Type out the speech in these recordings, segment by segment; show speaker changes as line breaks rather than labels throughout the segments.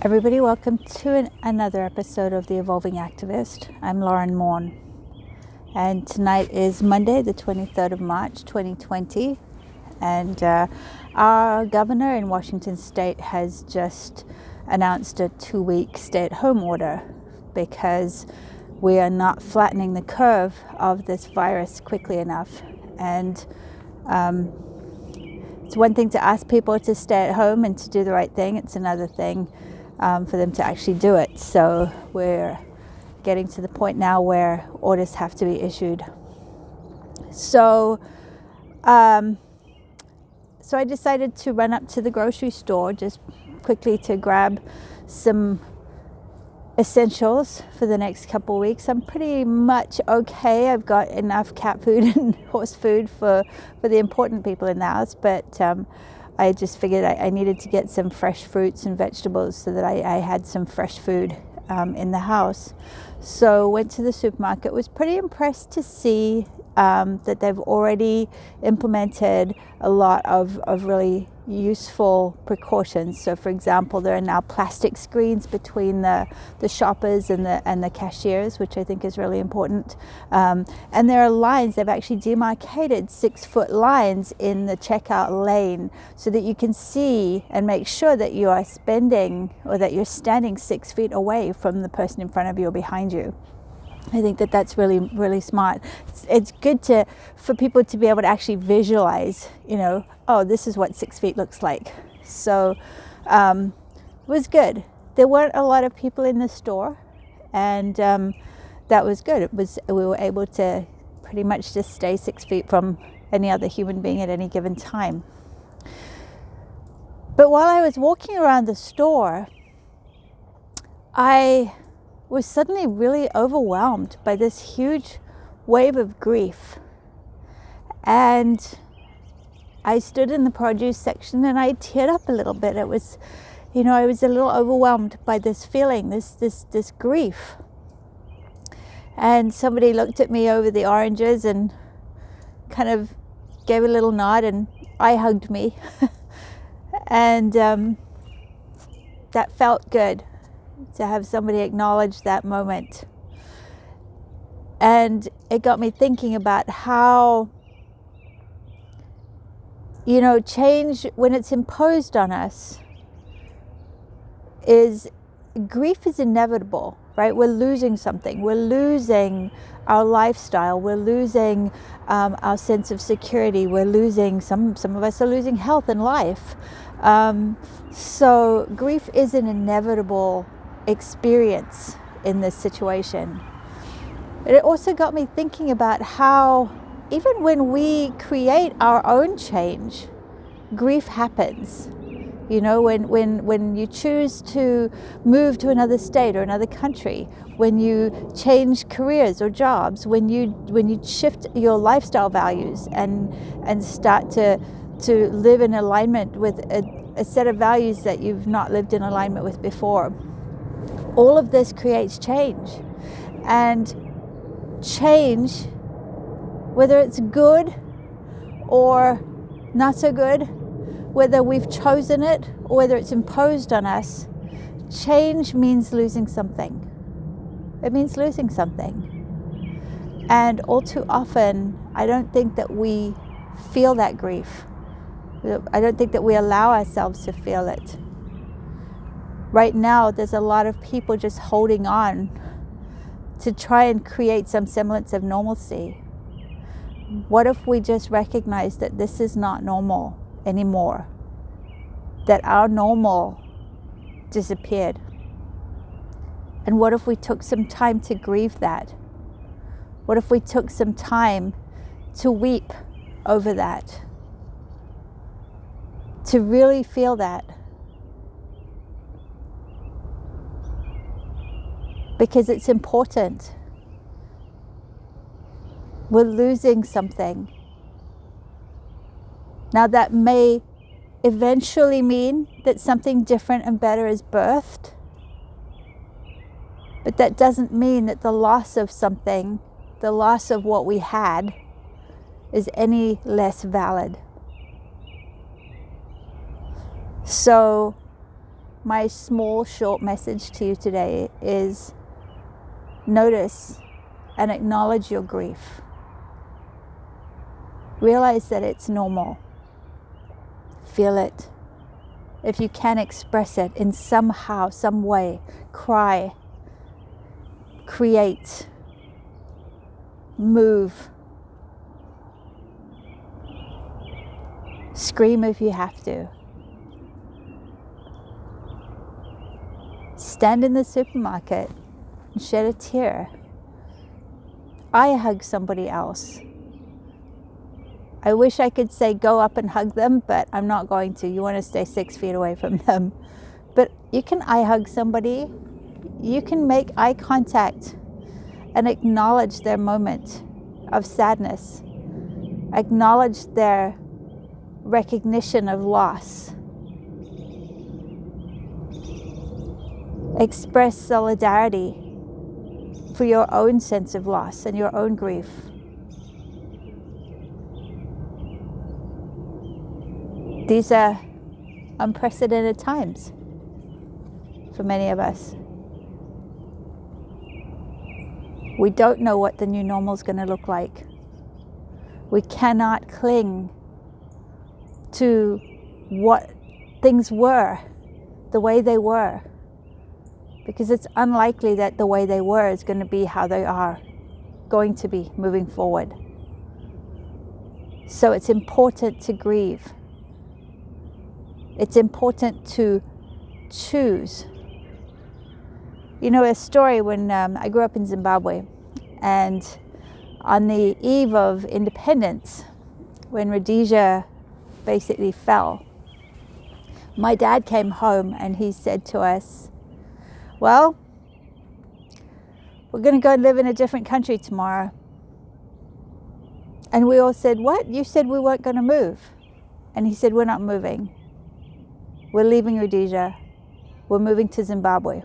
Everybody, welcome to another episode of The Evolving Activist. I'm Lauren Mourn, and tonight is Monday, the 23rd of March, 2020, and our governor in Washington State has just announced a 2-week stay-at-home order because we are not flattening the curve of this virus quickly enough. And it's one thing to ask people to stay at home and to do the right thing. It's another thing for them to actually do it. So we're getting to the point now where orders have to be issued. So I decided to run up to the grocery store just quickly to grab some essentials for the next couple of weeks. I'm pretty much okay. I've got enough cat food and horse food for the important people in the house, but I just figured I needed to get some fresh fruits and vegetables so that I had some fresh food in the house. So went to the supermarket. Was pretty impressed to see that they've already implemented a lot of really useful precautions. So for example, there are now plastic screens between the shoppers and the cashiers, which I think is really important. And there are lines. They've actually demarcated 6-foot lines in the checkout lane so that you can see and make sure that you are spending or that you're standing 6 feet away from the person in front of you or behind you. I think that that's really, really smart. It's good for people to be able to actually visualize, oh, this is what 6 feet looks like. So it was good. There weren't a lot of people in the store, and that was good. We were able to pretty much just stay 6 feet from any other human being at any given time. But while I was walking around the store, I was suddenly really overwhelmed by this huge wave of grief. And I stood in the produce section and I teared up a little bit. It was, I was a little overwhelmed by this feeling, this grief. And somebody looked at me over the oranges and kind of gave a little nod, and I hugged me. And that felt good, to have somebody acknowledge that moment. And it got me thinking about how, change, when it's imposed on us, grief is inevitable, right? We're losing something. We're losing our lifestyle. We're losing our sense of security. We're losing, some of us are losing health and life. So grief is an inevitable experience in this situation. But it also got me thinking about how even when we create our own change, grief happens. When you choose to move to another state or another country, when you change careers or jobs, when you shift your lifestyle values and start to live in alignment with a set of values that you've not lived in alignment with before. All of this creates change. And change, whether it's good or not so good, whether we've chosen it or whether it's imposed on us, change means losing something. It means losing something. And all too often, I don't think that we feel that grief. I don't think that we allow ourselves to feel it. Right now, there's a lot of people just holding on to try and create some semblance of normalcy. What if we just recognize that this is not normal anymore? That our normal disappeared? And what if we took some time to grieve that? What if we took some time to weep over that? To really feel that? Because it's important. We're losing something. Now that may eventually mean that something different and better is birthed, but that doesn't mean that the loss of something, the loss of what we had, is any less valid. So my small, short message to you today is notice and acknowledge your grief. Realize that it's normal. Feel it. If you can, express it in somehow, some way. Cry. Create. Move. Scream if you have to. Stand in the supermarket and shed a tear. I hug somebody else. I wish I could say go up and hug them, but I'm not going to. You want to stay 6 feet away from them. But you can eye hug somebody. You can make eye contact and acknowledge their moment of sadness. Acknowledge their recognition of loss. Express solidarity for your own sense of loss and your own grief. These are unprecedented times for many of us. We don't know what the new normal is going to look like. We cannot cling to what things were, the way they were, because it's unlikely that the way they were is going to be how they are going to be moving forward. So it's important to grieve. It's important to choose. You know, a story when I grew up in Zimbabwe, and on the eve of independence, when Rhodesia basically fell, my dad came home and he said to us, well, we're going to go live in a different country tomorrow. And we all said, what? You said we weren't going to move. And he said, we're not moving. We're leaving Rhodesia. We're moving to Zimbabwe.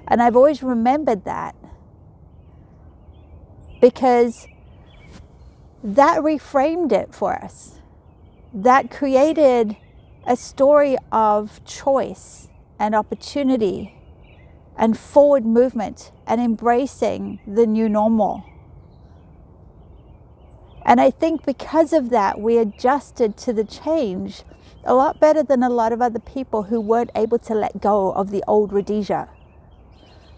And I've always remembered that, because that reframed it for us. That created a story of choice and opportunity and forward movement and embracing the new normal. And I think because of that, we adjusted to the change a lot better than a lot of other people who weren't able to let go of the old Rhodesia,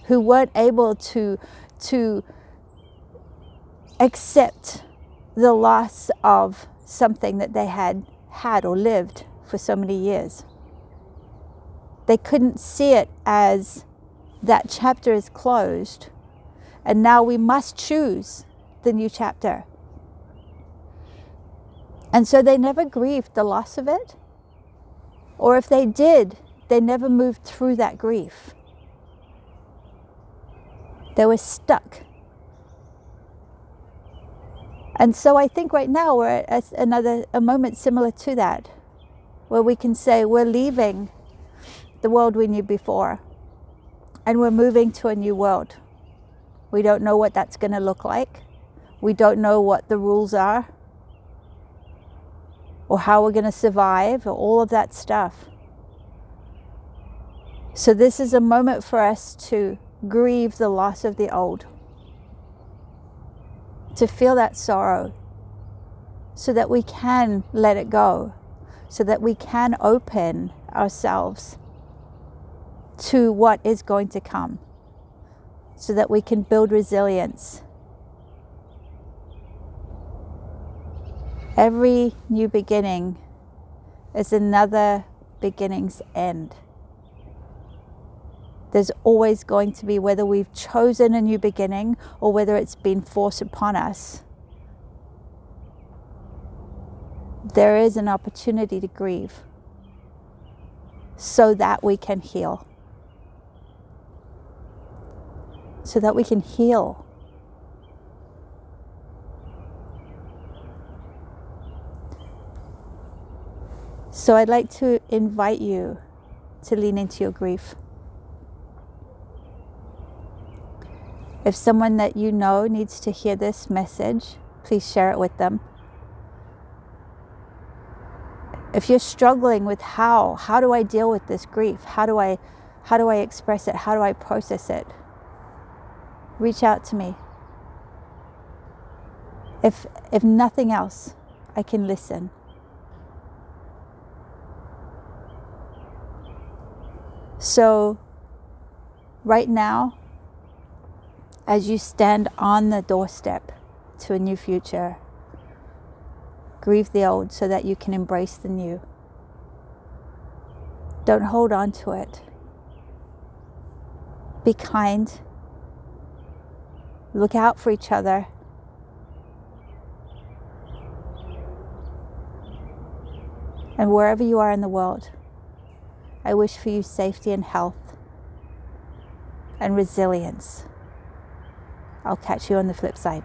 who weren't able to accept the loss of something that they had or lived for so many years. They couldn't see it as that chapter is closed and now we must choose the new chapter. And so they never grieved the loss of it. Or if they did, they never moved through that grief. They were stuck. And so I think right now we're at a moment similar to that, where we can say we're leaving the world we knew before and we're moving to a new world. We don't know what that's going to look like. We don't know what the rules are, or how we're going to survive, or all of that stuff. So this is a moment for us to grieve the loss of the old, to feel that sorrow, so that we can let it go, so that we can open ourselves to what is going to come, so that we can build resilience. Every new beginning is another beginning's end. There's always going to be, whether we've chosen a new beginning or whether it's been forced upon us, there is an opportunity to grieve so that we can heal. So that we can heal. So I'd like to invite you to lean into your grief. If someone that you know needs to hear this message, please share it with them. If you're struggling with how do I deal with this grief? How do I express it? How do I process it? Reach out to me. If nothing else, I can listen. So right now, as you stand on the doorstep to a new future, grieve the old so that you can embrace the new. Don't hold on to it. Be kind. Look out for each other. And wherever you are in the world, I wish for you safety and health and resilience. I'll catch you on the flip side.